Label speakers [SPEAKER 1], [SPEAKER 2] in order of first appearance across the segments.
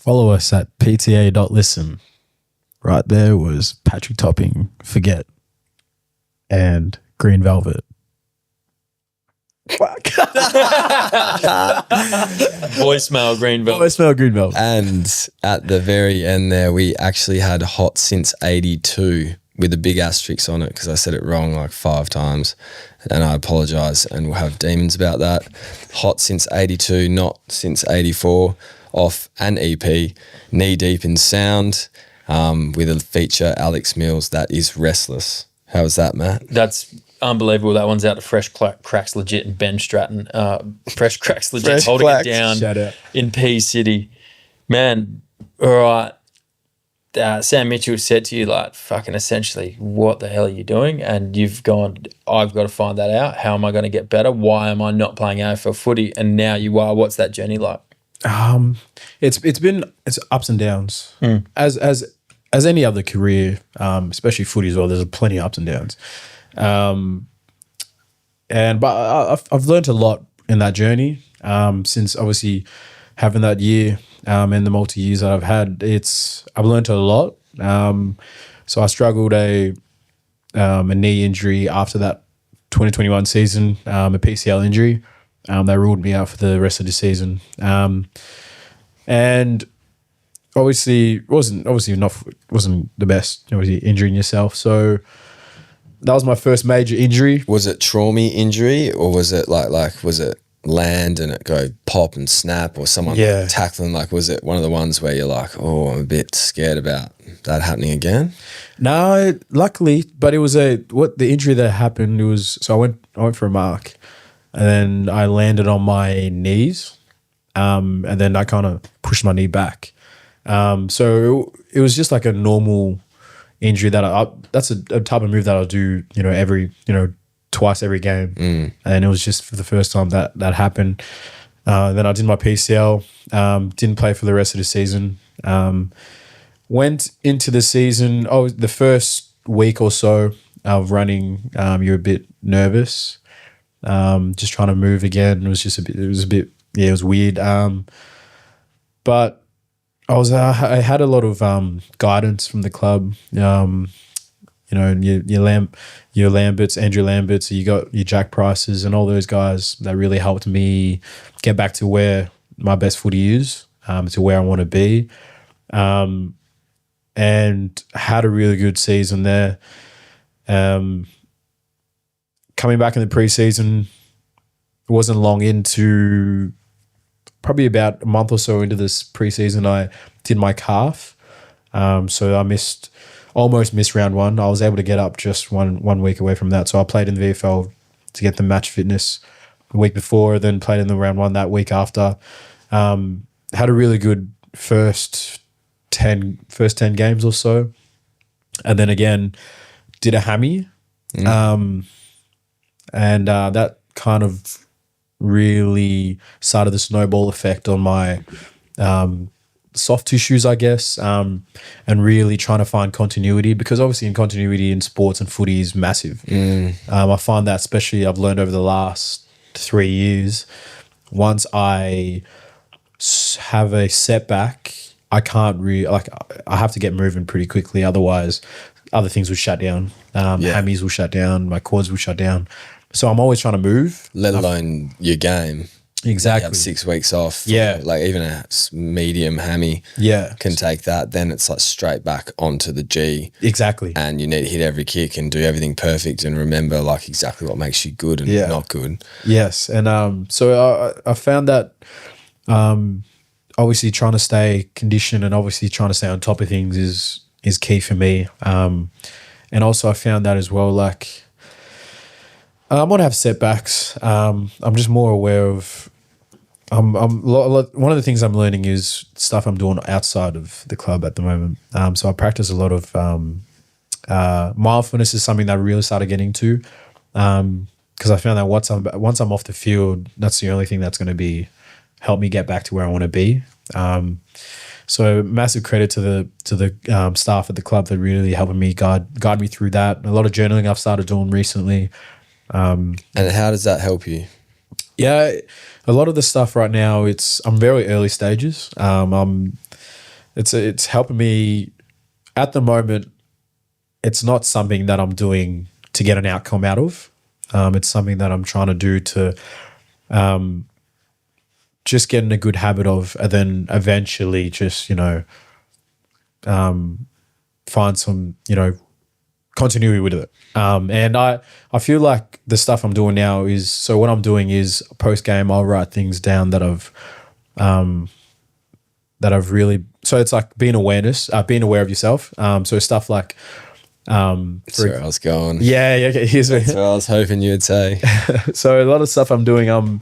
[SPEAKER 1] Follow us at PTA.listen. Right there was Patrick Topping, Forget, and Green Velvet. Fuck.
[SPEAKER 2] Voicemail Green Velvet.
[SPEAKER 1] Voicemail Green Velvet.
[SPEAKER 3] And at the very end there, we actually had hot since 82 with a big asterisk on it because I said it wrong like 5 times. And I apologise and we'll have demons about that. Hot since 82, not since 84. Off an EP, Knee Deep in Sound, with a feature, Alex Mills, that is Restless. How was that, Matt?
[SPEAKER 2] That's unbelievable. That one's out to Fresh Cracks Legit and Ben Stratton. Fresh Cracks Legit
[SPEAKER 1] Fresh
[SPEAKER 2] holding
[SPEAKER 1] Cracks.
[SPEAKER 2] it down
[SPEAKER 1] Shout out.
[SPEAKER 2] in P City. Man, all right. Sam Mitchell said to you, like, fucking essentially, what the hell are you doing? And you've gone, I've got to find that out. How am I going to get better? Why am I not playing AFL footy? And now you are. What's that journey like?
[SPEAKER 1] It's ups and downs. As any other career, especially footy as well. There's plenty of ups and downs, but I've learned a lot in that journey. Since obviously having that year and the multi years that I've had, I've learned a lot. So I struggled a knee injury after that 2021 season, a PCL injury. They ruled me out for the rest of the season, and obviously wasn't the best. Obviously injuring yourself, so that was my first major injury.
[SPEAKER 3] Was it trauma injury or was it like was it land and it go pop and snap or someone tackling? Like, was it one of the ones where you're like, oh, I'm a bit scared about that happening again?
[SPEAKER 1] No, luckily, but it was the injury that happened. It was so I went for a mark. And then I landed on my knees, and then I kind of pushed my knee back. So it was just like a normal injury that's a type of move that I'll do, twice every game. And it was just for the first time that happened. Then I did my PCL, didn't play for the rest of the season. Went into the season, the first week or so of running, you're a bit nervous. Just trying to move again. It was weird. But I had a lot of guidance from the club. Your Lamberts, Andrew Lamberts, you got your Jack Prices and all those guys that really helped me get back to where my best footy is, to where I want to be. And had a really good season there. Coming back in the preseason, it wasn't long into, probably about a month or so into this preseason, I did my calf. So I almost missed round 1. I was able to get up just one week away from that. So I played in the VFL to get the match fitness the week before, then played in the round 1 that week after. Had a really good first 10 games or so. And then again, did a hammy. And that kind of really started the snowball effect on my soft tissues, I guess, and really trying to find continuity, because obviously in continuity in sports and footy is massive. I find that especially I've learned over the last 3 years, once I have a setback, I can't I have to get moving pretty quickly. Otherwise, other things will shut down. Hammies will shut down. My quads will shut down. So I'm always trying to move.
[SPEAKER 3] Let alone your game.
[SPEAKER 1] Exactly.
[SPEAKER 3] You have 6 weeks off.
[SPEAKER 1] Yeah.
[SPEAKER 3] Like even a medium hammy can take that. Then it's like straight back onto the G.
[SPEAKER 1] Exactly.
[SPEAKER 3] And you need to hit every kick and do everything perfect and remember like exactly what makes you good and not good.
[SPEAKER 1] Yes. And so I found that obviously trying to stay conditioned and obviously trying to stay on top of things is key for me. And also I found that as well, like, I'm gonna have setbacks. I'm just more aware of. One of the things I'm learning is stuff I'm doing outside of the club at the moment. So I practice a lot of mindfulness is something that I really started getting to, because I found that once I'm off the field, that's the only thing that's going to help me get back to where I want to be. So massive credit to the staff at the club that really helping me guide me through that. A lot of journaling I've started doing recently.
[SPEAKER 3] And how does that help you?
[SPEAKER 1] Yeah, a lot of the stuff right now, I'm very early stages. it's helping me at the moment. It's not something that I'm doing to get an outcome out of. It's something that I'm trying to do to just get in a good habit of, and then eventually just, find some, continuity with it. And I feel like the stuff I'm doing now is, so what I'm doing is post game, I'll write things down that I've really, so it's like being aware of yourself. So stuff like,
[SPEAKER 3] That's where I was going.
[SPEAKER 1] yeah. Okay.
[SPEAKER 3] That's what I was hoping you'd say.
[SPEAKER 1] So a lot of stuff I'm doing,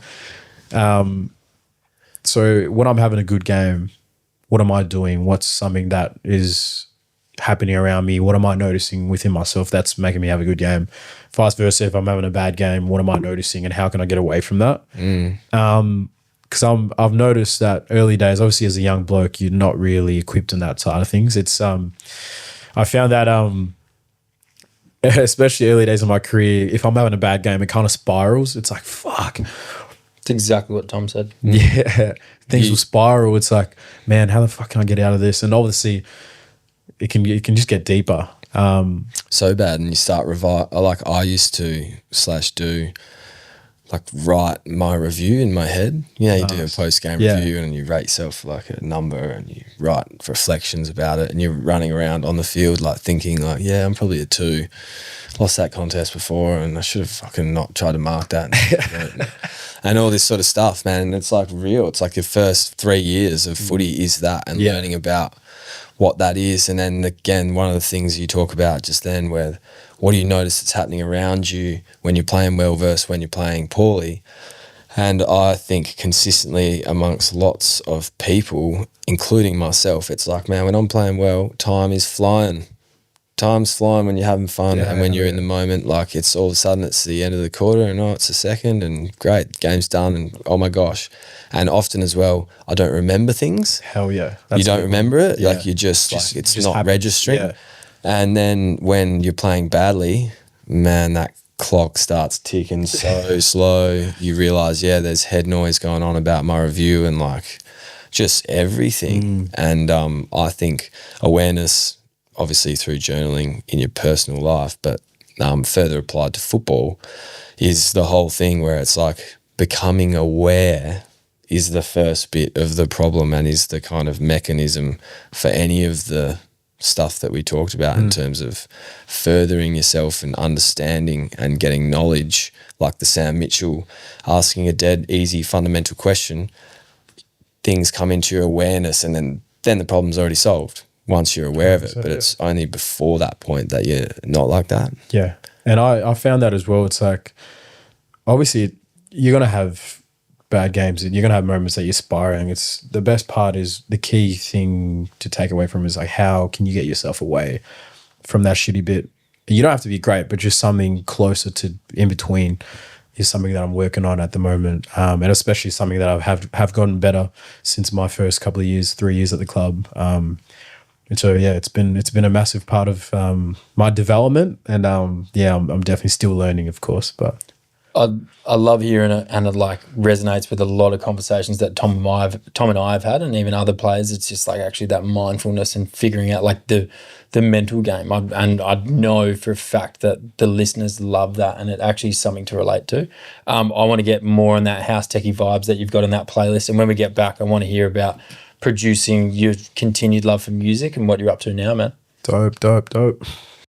[SPEAKER 1] so when I'm having a good game, what am I doing? What's something that is happening around me? What am I noticing within myself that's making me have a good game? Vice versa, if I'm having a bad game, what am I noticing and how can I get away from that? Because I've noticed that early days, obviously as a young bloke, you're not really equipped in that side of things. It's I found that especially early days of my career, if I'm having a bad game, it kind of spirals. It's like, fuck.
[SPEAKER 2] It's exactly what Tom said.
[SPEAKER 1] Yeah. Things will spiral. It's like, man, how the fuck can I get out of this? And obviously it can just get deeper.
[SPEAKER 3] So bad, and you start like I used to /do, like write my review in my head. You do a post-game review and you rate yourself like a number and you write reflections about it, and you're running around on the field like thinking like, yeah, I'm probably a 2. Lost that contest before and I should have fucking not tried to mark that. And all this sort of stuff, man. And it's like real. It's like your first 3 years of footy is that, and learning about what that is. And then again, one of the things you talk about just then, where what do you notice that's happening around you when you're playing well versus when you're playing poorly? And I think consistently amongst lots of people, including myself, it's like, man, when I'm playing well, time is flying. Time's flying when you're having fun, and when you're in the moment, like it's all of a sudden it's the end of the quarter and it's a second and great, game's done and oh my gosh. And often as well, I don't remember things.
[SPEAKER 1] Hell yeah.
[SPEAKER 3] You don't remember it. Like you just like, it's just not happens. Registering. Yeah. And then when you're playing badly, man, that clock starts ticking so slow. You realize, there's head noise going on about my review and like just everything. And I think awareness, obviously through journaling in your personal life, but further applied to football, is the whole thing where it's like becoming aware is the first bit of the problem and is the kind of mechanism for any of the stuff that we talked about in terms of furthering yourself and understanding and getting knowledge, like the Sam Mitchell asking a dead easy fundamental question. Things come into your awareness and then the problem's already solved once you're aware of it, but it's only before that point that you're not like that.
[SPEAKER 1] Yeah. And I found that as well. It's like, obviously you're going to have bad games and you're going to have moments that you're spiraling. It's the best part is the key thing to take away from is like, how can you get yourself away from that shitty bit? You don't have to be great, but just something closer to in between is something that I'm working on at the moment. And especially something that I have gotten better since my first couple of years, 3 years at the club. And so it's been a massive part of my development, and I'm definitely still learning, of course. But
[SPEAKER 2] I love hearing it, and it like resonates with a lot of conversations that Tom and I have had, and even other players. It's just like actually that mindfulness and figuring out like the mental game. And I know for a fact that the listeners love that, and it actually is something to relate to. I want to get more on that house techie vibes that you've got in that playlist, and when we get back, I want to hear about producing your continued love for music and what you're up to now, man.
[SPEAKER 1] Dope.